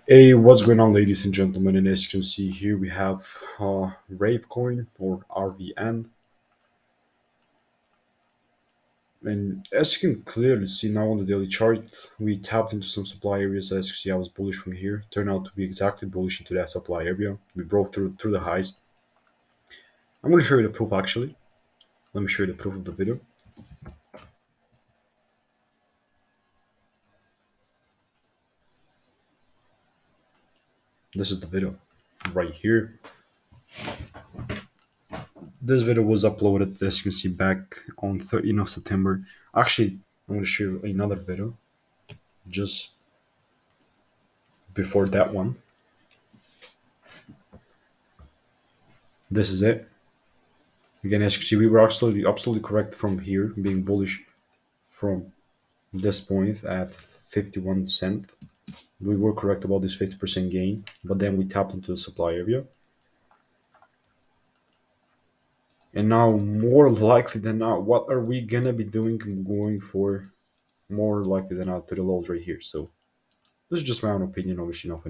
Hey, what's going on, ladies and gentlemen? And as you can see here, we have Ravecoin or RVN. And as you can clearly see now on the daily chart, we tapped into some supply areas. As you can see, I was bullish from here. Turned out to be exactly bullish into that supply area. We broke through the highs. I'm going to show you the proof actually. Let me show you the proof of the video. This is the video right here. This video was uploaded, as you can see, back on 13th of September. Actually, I'm going to show you another video just before that one. This is it. Again, as you can see, we were absolutely correct from here, being bullish from this point at 51 cent. We were correct about this 50% gain, but then we tapped into the supply area. And now, more likely than not, what are we gonna be doing? Going for more likely than not to the lows right here. So this is just my own opinion, obviously, not